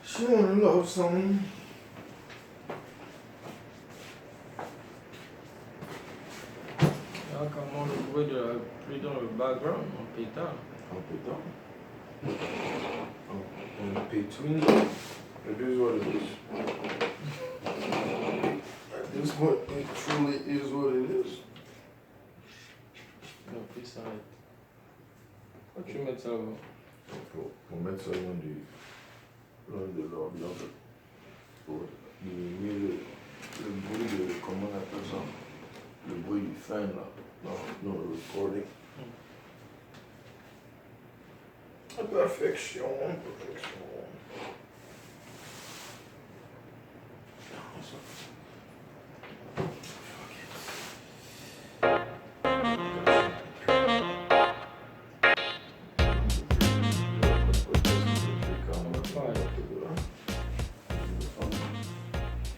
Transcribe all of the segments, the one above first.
She wanna love something. Ah, comment le bruit de la pluie dans le background, mon pétard. Un peu tard. On pay twins. It is what it is. At this point, it truly is what it is. La pluie s'arrête. Pourquoi tu mets ça avant? Pour mettre ça loin de l'ordinateur. Pour diminuer le bruit de, comment on appelle ça? Le bruit du fan là, dans le recording. Perfection.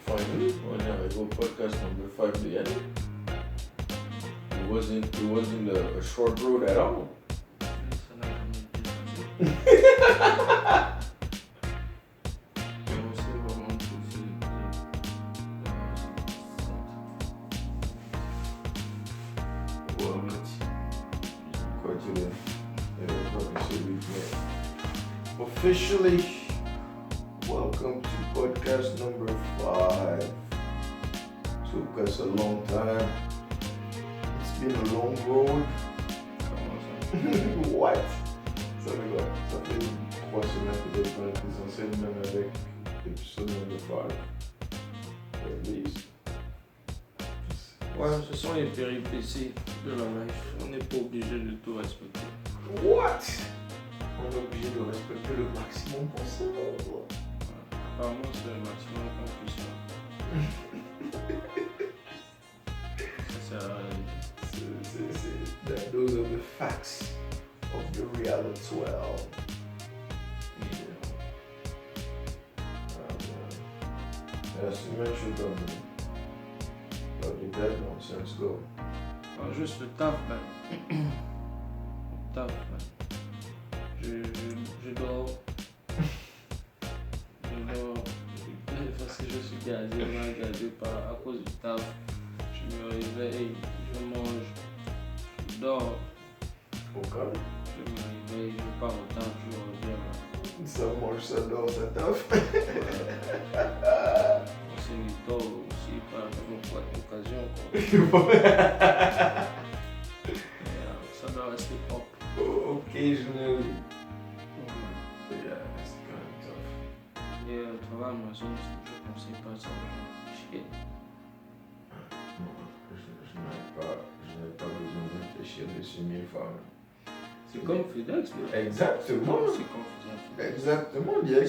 Finally, when I go podcast number 5 the end. It wasn't a short road at all. Ça n'a jamais été facile. C'est vraiment possible. Well, quite officially, welcome to podcast number 5. Took us a long time. It's been a long road. Comment ça? What? Ça fait quoi? Ça fait 3 semaines peut-être qu'on était censé même avec l'épisode number 5. At least. Ouais, ce sont les péripéties de la life. On n'est pas obligé de tout respecter. What? On est obligé de respecter le maximum possible. Apparemment, c'est le maximum qu'on puisse faire. Ça sert à rien. Those are the facts of the reality world. Yes, you mentioned the dead nonsense go. Alors, juste le taf, ben. Le taf, ben. Je dors. Parce que je suis gazé, mal gazé à cause du taf. Je me réveille, je mange, je dors. Au calme. Je me réveille, je pars au taf, je reviens. Ça mange, ça dort, ça taffe. On s'est mis tôt aussi par l'occasion. Ça doit rester propre. Occasionally. Yeah, it's kind of tough. Et le travail à Amazon, je ne conseille pas ça. Chier. Je n'avais pas besoin de réfléchir dessus 1000 fois. C'est comme FedEx, mais Exactement. c'est comme FedEx. Exactement. On dirait que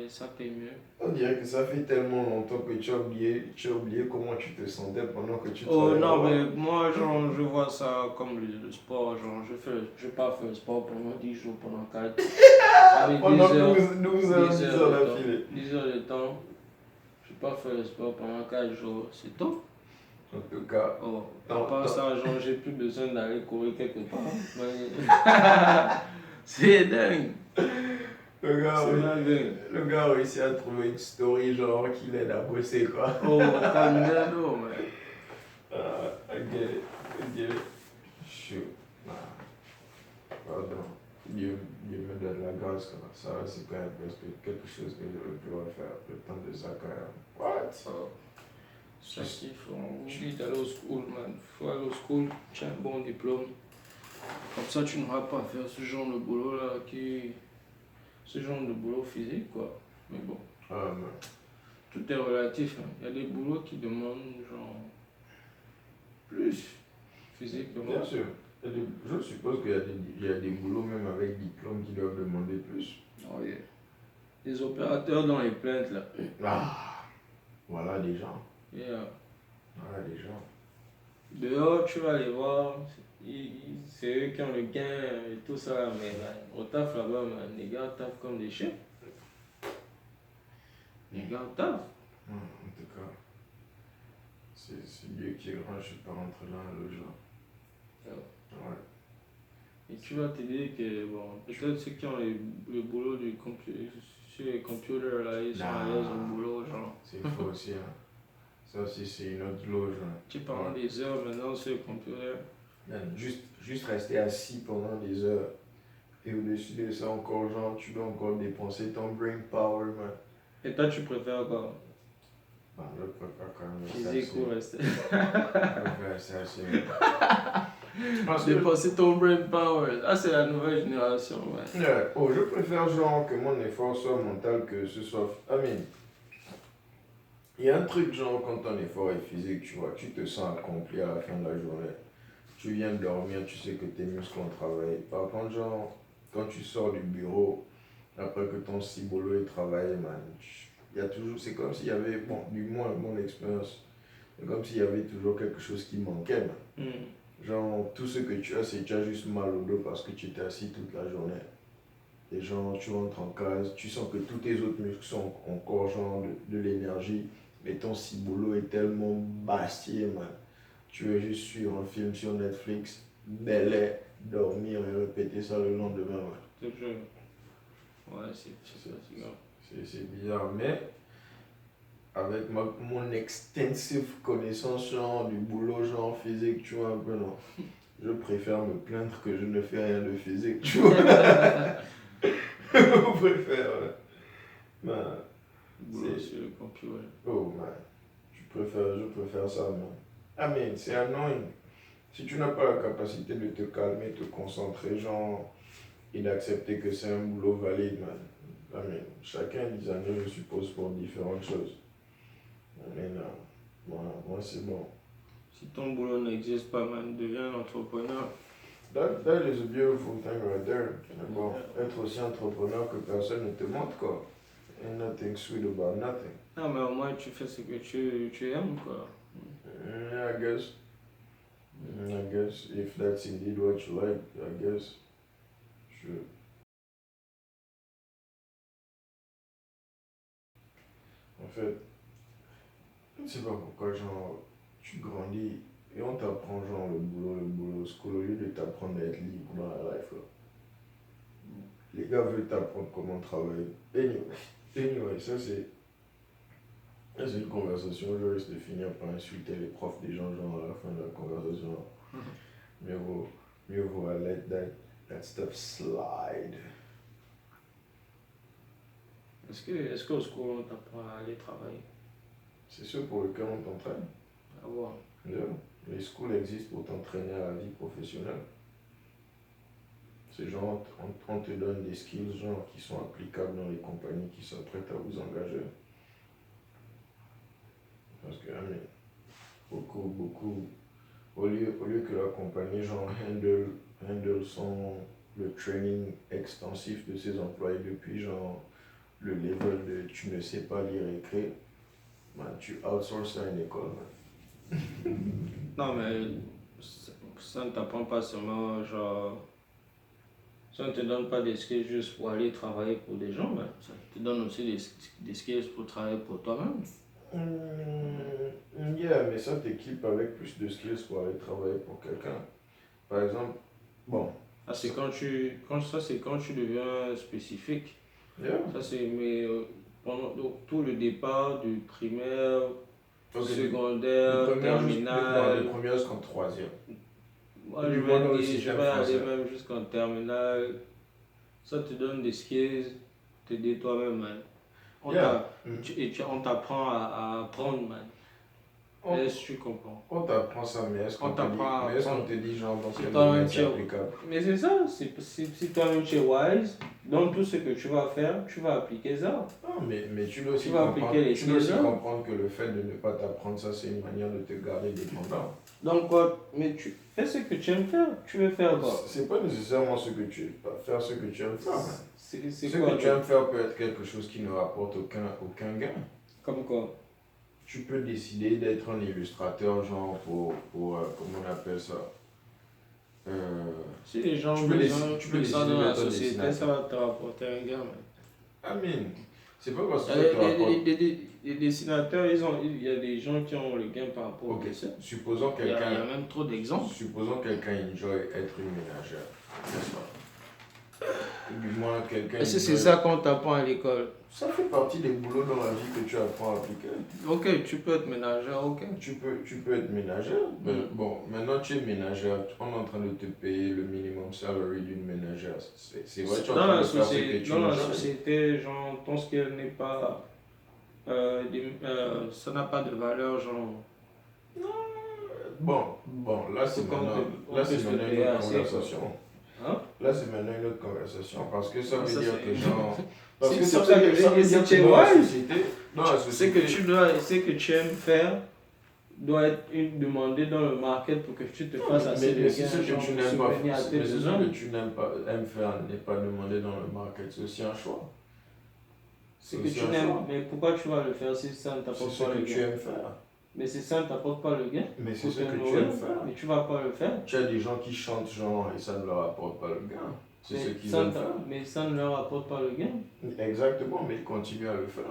Ça paye mieux. on dirait que ça fait tellement longtemps que tu as oublié comment tu te sentais pendant que tu Oh travaillais. non, mais moi, genre, je vois ça comme le sport. Genre, je vais pas faire le sport pendant 10 jours, pendant 4. Avec Pendant 10 heures, 12 heures, 10 heures d'affilée. 10 heures de temps. Je vais pas faire le sport pendant 4 jours. C'est tout. En tout cas, Oh, Non, à part non. ça, genre, j'ai plus besoin d'aller courir quelque part. C'est dingue. le gars, C'est dingue. le gars a réussi à trouver une story genre qui l'aide à bosser quoi. Oh, calme-toi, man. I get it. Shoot. Nah. Pardon. Dieu me donne la grâce quoi. Ça c'est quand même presque quelque chose que je dois faire le temps de ça quand même. What? Oh. Ça qu'il faut. Oublie d'aller au school, man. Faut aller au school, tu as un bon diplôme. Comme ça, tu n'auras pas à faire ce genre de boulot là ce genre de boulot physique quoi. Mais bon, tout est relatif. Hein. Il y a des boulots qui demandent genre plus physiquement. Bien sûr. Je suppose qu'il y a des boulots même avec diplôme qui doivent demander plus. Oh yeah. Les opérateurs dans les plaintes là. Ah, voilà des gens. Yeah. Voilà des gens. Dehors, tu vas les voir. C'est eux qui ont le gain et tout ça, mais au taf là-bas, les gars taffent comme des chiens. Les gars taffent. En tout cas, c'est Dieu qui est grand, je ne suis pas rentré dans le genre. Ouais. Et tu vas te dire que, bon, peut-être ceux qui ont le boulot sur les computers, sont à l'aise au boulot, genre. C'est faux aussi, hein. Ça aussi, c'est une autre loge, hein. Tu parles des heures maintenant sur le computer. Man, juste rester assis pendant des heures. Et au-dessus de ça, encore, genre, tu dois encore dépenser ton brain power, man. Et toi, tu préfères quoi? Bah, je préfère quand même Physique ou rester? Je préfère rester assis. Parce que, Dépenser ton brain power. Ah, c'est la nouvelle génération, ouais. ouais, oh, je préfère genre que mon effort soit mental que ce soit. I mean, il y a un truc genre quand ton effort est physique, tu vois, tu te sens accompli à la fin de la journée. Tu viens de dormir, tu sais que tes muscles ont travaillé. Par contre, genre, quand tu sors du bureau, après que ton cibolo ait travaillé, man, il y a toujours, c'est comme s'il y avait, bon, du moins mon expérience, c'est comme s'il y avait toujours quelque chose qui manquait, man. Genre, tout ce que tu as, c'est que tu as juste mal au dos parce que tu étais assis toute la journée. Et genre, tu rentres en case, tu sens que tous tes autres muscles sont encore genre de l'énergie, mais ton cibolo est tellement bastier, man. Tu veux juste suivre un film sur Netflix, bêler, dormir et répéter ça le lendemain, man. Toujours. Ouais, c'est fatigant. C'est bizarre, mais avec mon extensive connaissance genre, du boulot genre physique, tu vois un peu, non. Je préfère me plaindre que je ne fais rien de physique, tu vois. Je préfère, ouais. Man, Boulot sur le computer. oh man, je préfère ça, man. I mean, c'est annoying. Si tu n'as pas la capacité de te calmer, te concentrer, genre, et d'accepter que c'est un boulot valide, man. I mean, chacun a des années, je suppose, pour différentes choses. Mais non, moi c'est bon. Si ton boulot n'existe pas, man, deviens un entrepreneur. That is a beautiful thing right there. Mais bon, être aussi entrepreneur que personne ne te montre, quoi. Ain't nothing sweet about nothing. Non, mais au moins tu fais ce que tu aimes, quoi. Yeah, I guess. I guess if that's indeed what you like, I guess. Sure. En fait, je ne sais pas pourquoi, genre, tu grandis et on t'apprend, genre, le boulot, school, au lieu de t'apprendre à être libre dans la life, là. Les gars veulent t'apprendre comment travailler. Anyway, ça c'est une conversation, je risque de finir par insulter les profs des gens, genre, à la fin de la conversation. Mieux vaut let that stuff slide. Est-ce qu'au school on t'apprend à aller travailler? C'est ce pour lequel on t'entraîne. À voir. Yeah. Les schools existent pour t'entraîner à la vie professionnelle. C'est genre, on te donne des skills genre, qui sont applicables dans les compagnies qui sont prêtes à vous engager. Parce que, beaucoup, au lieu que la compagnie genre, handle le training extensif de ses employés depuis genre, le level de tu ne sais pas lire et écrire, man, tu outsources à une école. Man. Non, mais ça ne t'apprend pas seulement, genre. Ça ne te donne pas des skills juste pour aller travailler pour des gens, mais ça te donne aussi des skills pour travailler pour toi-même. Yeah, mais ça t'équipe avec plus de skills pour aller travailler pour quelqu'un. Par exemple, bon. Ah, c'est c'est quand tu deviens spécifique. Yeah. Ça, c'est pendant tout le départ du primaire, secondaire, terminal. Le premier jusqu'en troisième. Moi, je vais aller même jusqu'en terminale. Ça te donne des skills, t'aider toi-même, man. On t'apprend à apprendre, man. Est-ce que tu comprends? On t'apprend ça, mais est-ce qu'on te dit genre dans quel domaine c'est applicable? Mais c'est ça, si toi-même tu es wise, dans tout ce que tu vas faire, tu vas appliquer ça. Non, mais tu dois aussi comprendre que le fait de ne pas t'apprendre ça, c'est une manière de te garder dépendant. Donc quoi? Mais tu fais ce que tu aimes faire, tu veux faire quoi? C'est pas nécessairement ce que tu aimes faire, ce que tu aimes faire. Ce que tu aimes faire peut être quelque chose qui ne rapporte aucun gain. Comme quoi? Tu peux décider d'être un illustrateur, genre pour comment on appelle ça? Si les gens tu peux décider ça dans la d'être société, ça va te rapporter un gain, man. Amen. C'est pas parce que ça te rapporte. Les dessinateurs, il y a des gens qui ont le gain par rapport au dessin. Supposons Il y a même trop d'exemples. Supposons quelqu'un enjoy être une ménagère, n'est-ce pas? du moins quelqu'un... Est-ce que c'est ça qu'on t'apprend à l'école? Ça fait partie des boulots dans la vie que tu apprends à appliquer. Ok, tu peux être ménageur, ok. Tu peux être ménagère. Mais bon, maintenant tu es ménagère, on est en train de te payer le minimum salary d'une ménagère. C'est vrai, tu es en train de faire ce que tu Dans la n'as jamais. société, genre, ton skill n'est pas. Ça n'a pas de valeur, genre. Bon, là c'est Faut qu'on maintenant, te- là on c'est peut se maintenant une payer autre assez, conversation. Hein? Là c'est maintenant une autre conversation parce que ça Ah, veut ça, dire c'est- que genre... Parce C'est que pour ça ça veut que dire, j'ai ça veut dit, dire si que tu es dans la wise, société... Dans la c'est que société... ce que tu aimes faire doit être demandé dans le market pour que tu te fasses assez de Mais c'est gains, ce que genre, tu pour n'aimes pas, subvenir à tes mais c'est ce besoins. que tu n'aimes pas, aimes faire n'est pas demandé dans le market, c'est aussi un choix. C'est C'est que aussi tu un n'aimes, choix. mais pourquoi tu vas le faire si ça ne C'est t'apporte ce pas que le tu gain? aimes faire. Mais si ça ne t'apporte pas le gain, Mais c'est pour ce te que tu nourrir, aimes faire. mais tu vas pas le faire. Tu as des gens qui chantent genre et ça ne leur apporte pas le gain. C'est ce qu'ils aiment faire. Mais ça ne leur apporte pas le gain. Exactement, mais ils continuent à le faire.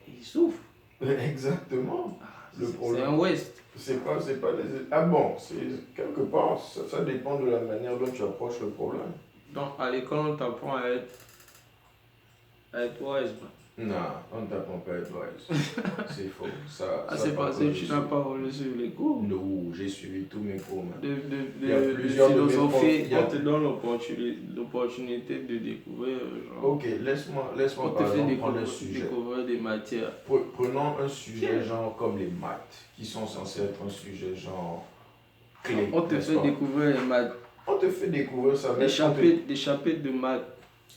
Et ils souffrent. Exactement. Le C'est problème, un waste. c'est pas les... Ah bon, c'est quelque part, ça dépend de la manière dont tu approches le problème. Donc à l'école, on t'apprend à être wise, man. Non, on ne t'apprend pas à être wise. C'est faux. Ah, Ça c'est par parce que contre, tu n'as pas reçu les cours. Non, j'ai suivi tous mes cours, man. Il y a De plusieurs de mes profs, philosophie, il y a- on te donne l'opportunité de découvrir, genre, Ok, laisse-moi on te par fait exemple prendre un sujet. découvrir des matières. Prenons un sujet genre comme les maths, qui sont censés être un sujet genre clé. On te n'est-ce fait pas? découvrir les maths, On te fait découvrir ça, mais des chapitres de maths.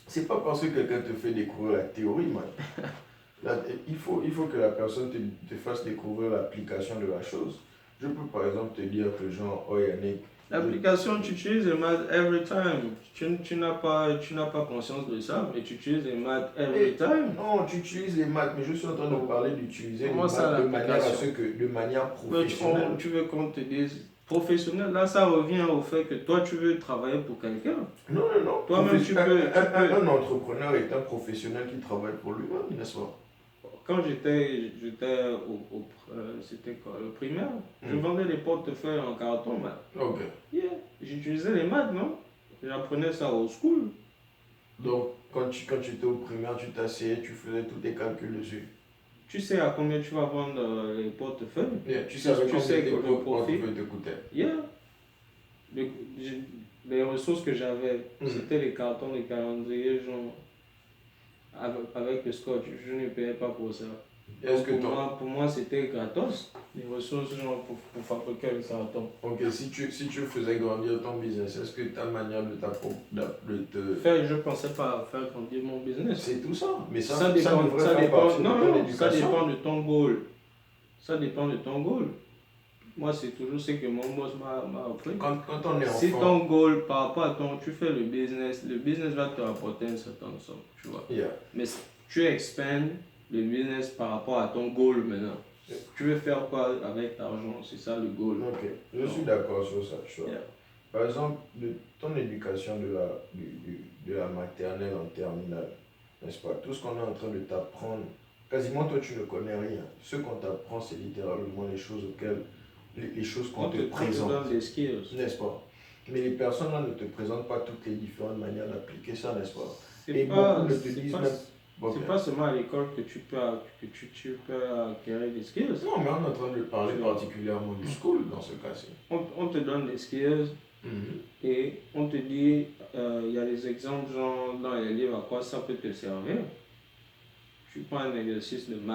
c'est pas parce que quelqu'un te fait découvrir la théorie, man. Là, il faut que la personne te fasse découvrir l'application de la chose. Je peux par exemple te dire que genre, oh Yannick, L'application, tu utilises les maths every time. Tu n'as pas conscience de ça, mais tu utilises les maths every time. non, tu utilises les maths, mais je suis en train de parler d'utiliser les Comment ça, maths de manière à l'application? ce que, de manière Mais professionnelle. tu veux qu'on te dise professionnel, là ça revient au fait que toi tu veux travailler pour quelqu'un. Non. Toi-même, tu peux- Un entrepreneur est un professionnel qui travaille pour lui-même, n'est-ce pas? Quand j'étais c'était quoi, le primaire, je vendais des portefeuilles en carton, man. Ok. Yeah. J'utilisais les maths, non? J'apprenais ça au school. Donc, quand tu étais au primaire, tu t'asseyais, tu faisais tous tes calculs dessus. Tu sais à combien tu vas vendre les portefeuilles? Yeah, tu savais Tu combien sais tes que le profit. portefeuilles te coûtaient. Yeah. Les ressources que j'avais, c'était les cartons, les calendriers, genre, avec le scotch. Je ne payais pas pour ça. Est-ce que Pour moi, c'était gratos. Les ressources, genre, pour fabriquer le carton. Ok, si tu faisais grandir ton business, est-ce que ta manière de te... Je ne pensais pas faire grandir mon business. C'est tout ça. Mais ça Ça dépend, devrait ça faire dépend, partie de ton non, ça éducation. dépend de ton goal. Ça dépend de ton goal. Moi, c'est toujours ce que mon boss m'a appris. Quand on est enfant... Si ton goal, par rapport à tu fais le business va te rapporter une certaine somme, tu vois. Yeah. Mais tu expands le business par rapport à ton goal maintenant. Tu veux faire quoi avec l'argent? C'est ça le goal. Ok, je suis d'accord sur ça. Tu vois. Yeah. Par exemple, ton éducation de la maternelle en terminale, n'est-ce pas? Tout ce qu'on est en train de t'apprendre, quasiment toi tu ne connais rien. Ce qu'on t'apprend, c'est littéralement les choses qu'on te présente. On te donne des skills. N'est-ce pas? Mais les personnes là ne te présentent pas toutes les différentes manières d'appliquer ça, n'est-ce pas? C'est beaucoup ne te disent même... C'est pas seulement à l'école que tu peux acquérir des skills. Non, mais on est en train de parler particulièrement du school dans ce cas-ci. On te donne des skills et on te dit, il y a des exemples genre dans les livres à quoi ça peut te servir. Tu prends un exercice de maths.